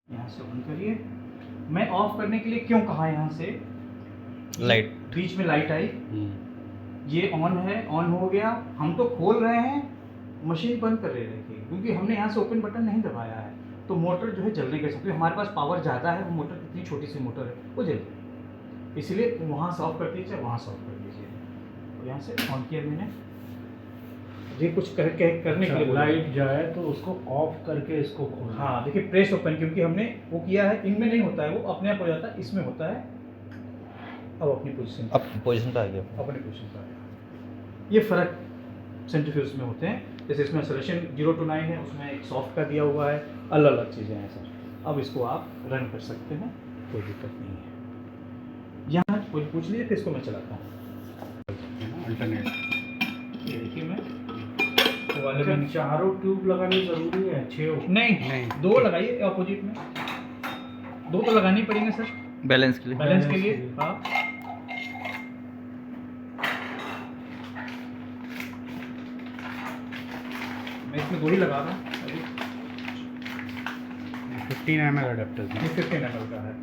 यहाँ से ऑन करिए। मैं ऑफ करने के लिए क्यों कहा यहाँ से, लाइट बीच में लाइट आई, ये ऑन है, ऑन हो गया, हम तो खोल रहे हैं, मशीन बंद कर रहे देखिए, क्योंकि हमने यहाँ से ओपन बटन नहीं दबाया है, तो मोटर जो है जल नहीं कर सकती। हमारे पास पावर ज़्यादा है, वो मोटर कितनी छोटी सी मोटर है वो जल जाएगी, इसलिए वहाँ से ऑफ कर दीजिए, वहाँ से ऑफ कर दीजिए। और यहाँ से ऑन किया मैंने, ये कुछ करने के लिए लाइट जाए तो उसको ऑफ करके इसको खोलना। हाँ देखिए, प्रेस ओपन, क्योंकि हमने वो किया है, इनमें नहीं होता है, वो अपने आप हो जाता है, इसमें होता है। अब अपनी पोजीशन, अब पोजीशन पे आ गया। अपने पोजीशन पर आया। ये फ़र्क सेंट्रीफ्यूज में होते हैं, जैसे इसमें एक्सेलरेशन 0 to 9 है, उसमें एक सॉफ्ट का दिया हुआ है, अलग अलग चीज़ें हैं सर। अब इसको आप रन कर सकते हैं, कोई दिक्कत नहीं है। यहाँ कोई पूछ लीजिए, फिर इसको मैं चलाता हूँ। अल्टरनेट ये देखिए, मैं तो वाले अच्छा, में चारों ट्यूब लगानी जरूरी है? 6 नहीं, 2 लगाइए अपोजिट में, 2 तो लगानी पड़ेंगे सर, बैलेंस के लिए। बैलेंस के लिए। हाँ, मैं इसमें 2 ही लगा रहा हूँ अभी। 15 ml अडेप्टर। ये 15 ml का है।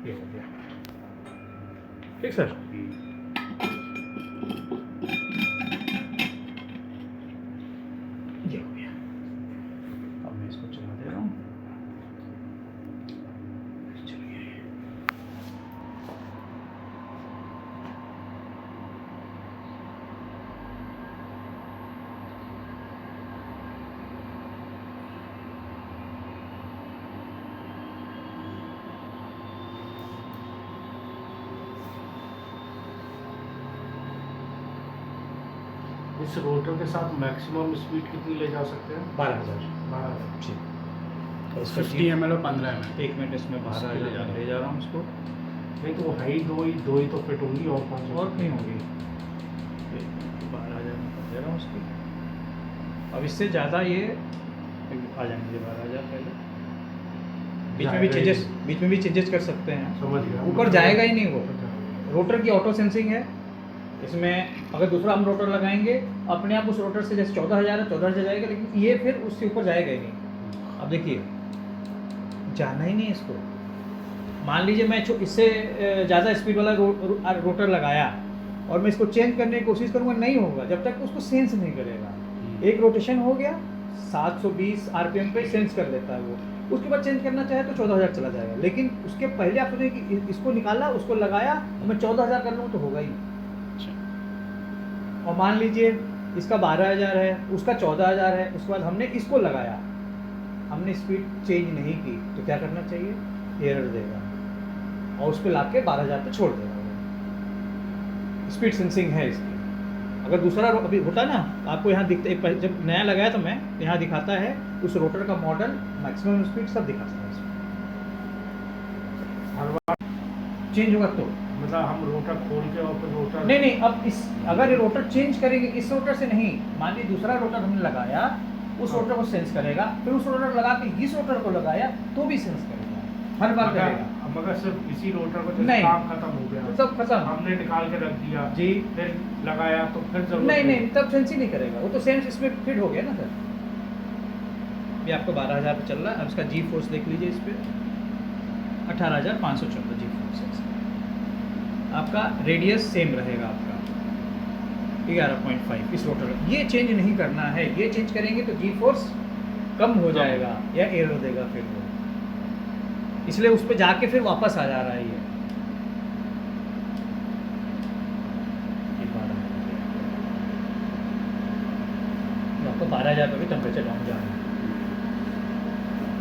ये हो गया, ठीक सर। ये हो गया, अब मैं इसको चला दे रहा हूँ। चलिए, इस रोटर के साथ मैक्सिमम स्पीड कितनी ले जा सकते हैं? 12,000 जी। और इसका 50 ml और 15 ml। 1 मिनट इसमें 12,000 ले जा रहा हूँ इसको, नहीं तो वो हाई दो ही तो फिट होंगी, और कौन सी? और नहीं होगी। 12,000 में कर दे रहा हूँ उसकी। अब इससे ज़्यादा ये आ जाएंगे 12,000 पहले, बीच में भी चेंजेस कर सकते हैं। समझ गया। ऊपर जाएगा ही नहीं वो, रोटर की ऑटो सेंसिंग है इसमें। अगर दूसरा हम रोटर लगाएंगे, अपने आप उस रोटर से, जैसे 14,000 है 14,000 जाएगा, लेकिन ये फिर उससे ऊपर जाएगा ही नहीं। अब देखिए, जाना ही नहीं है इसको। मान लीजिए मैं इससे ज़्यादा स्पीड वाला रोटर लगाया और मैं इसको चेंज करने की कोशिश करूँगा, नहीं होगा जब तक उसको सेंस नहीं करेगा। एक रोटेशन हो गया, 720 RPM पे सेंस कर लेता है वो, उसके बाद चेंज करना चाहे तो 14,000 चला जाएगा, लेकिन उसके पहले आप सोचें कि इसको निकाला, उसको लगाया, और मैं 14,000 कर लूँ तो होगा ही नहीं। और मान लीजिए इसका 12,000 है, उसका 14,000 है, उसके बाद हमने इसको लगाया, हमने स्पीड चेंज नहीं की, तो क्या करना चाहिए? एरर देगा और उस पर ला के 12,000 पे छोड़ देगा। स्पीड सेंसिंग है इसकी। अगर दूसरा अभी होता ना, आपको यहाँ दिखता है, जब नया लगाया तो मैं यहाँ दिखाता है उस रोटर का मॉडल, मैक्सिमम स्पीड सब दिखाता है इसमें। हर बार चेंज होगा तो मतलब हम रोटर खोल के और फिर रोटर नहीं, अब इस अगर ये रोटर चेंज करेंगे, इस रोटर से नहीं, मान लीजिए दूसरा रोटर हमने लगाया, उस रोटर को सेंस करेगा, फिर उस रोटर लगा के इस रोटर को लगाया तो भी सेंस करेगा, हर बार करेगा। मगर सिर्फ इसी रोटर को नहीं, काम खत्म हो गया, तो सब खत्म, हमने निकाल के रख दिया जी, फिर लगाया तो फिर जरूरत नहीं, तब सेंस ही नहीं करेगा, वो तो सेंस इसमें फिट हो गया ना सर। ये आपको 12,000 पे चल रहा है। अब इसका जी फोर्स देख लीजिए, इस पर 18,514 जी फोर्स है। आपका रेडियस सेम रहेगा, आपका 11.5 इस रोटर। ये चेंज नहीं करना है, ये चेंज करेंगे तो जी फोर्स कम हो जाएगा या एरर देगा फिर वो, इसलिए उस पर जाके फिर वापस आ जा रहा है ये 12,000। आपको 12,000 पर भी टेम्परेचर डाउन जा रहा है।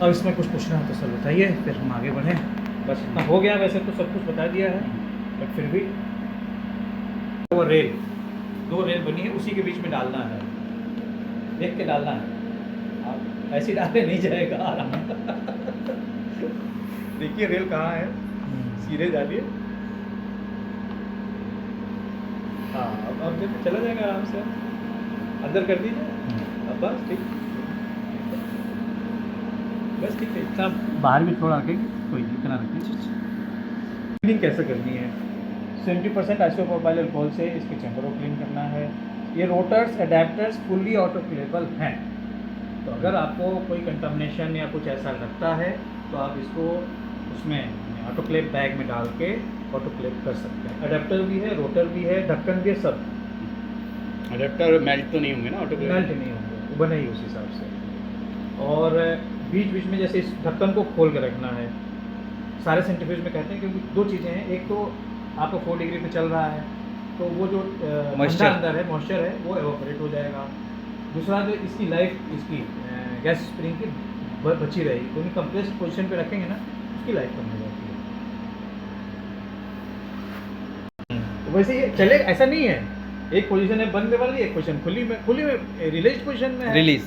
अब इसमें कुछ पूछना है तो सर बताइए, फिर हम आगे बढ़ें। बस इतना हो गया, वैसे तो सब कुछ बता दिया है, बट फिर भी वो रेल, 2 रेल बनी है, उसी के बीच में डालना है, देख के डालना है, आप ऐसे डाले नहीं जाएगा आराम। देखिए रेल कहाँ है, सीधे डालिए। हाँ, अब देखिए चला जाएगा आराम से, अंदर कर दीजिए। अब बस ठीक, बस ठीक है, इतना बाहर भी थोड़ा रखेंगे, कोई नहीं, इतना रखेंगे। क्लीनिंग कैसे करनी है? 70% आइसोप्रोपाइल अल्कोहल से इसके चैम्बर को क्लीन करना है। ये रोटर्स, अडेप्टर्स फुल्ली ऑटोक्लेवेबल हैं, तो अगर आपको कोई कंटामिनेशन या कुछ ऐसा लगता है तो आप इसको उसमें ऑटोक्लेव बैग में डाल के ऑटोक्लेव कर सकते हैं। अडेप्टर भी है, रोटर भी है, ढक्कन भी है, सब अडेप्टर मेल्ट तो नहीं होंगे ना ऑटोक्लेव मेल्ट नहीं होंगे, वो बने ही उस हिसाब से। और बीच बीच में जैसे इस ढक्कन को खोल के रखना है, सारे सेंट्रीफ्यूज में कहते हैं, क्योंकि दो चीज़ें हैं, एक तो आपका 4 डिग्री पे चल रहा है तो वो जो ठंडा Moisture। अंदर है, मॉइस्चर है, वो एवापोरेट हो जाएगा। दूसरा जो इसकी लाइफ, इसकी गैस स्प्रिंग की बची रहेगी, क्योंकि कंप्रेस्ड पोजीशन पे रखेंगे ना, उसकी लाइफ कम हो जाती है। तो वैसे ये चले, ऐसा नहीं है, एक पोजीशन है बंद वाली, एक पोजीशन खुली में रिलीज पोजीशन में है। रिलीज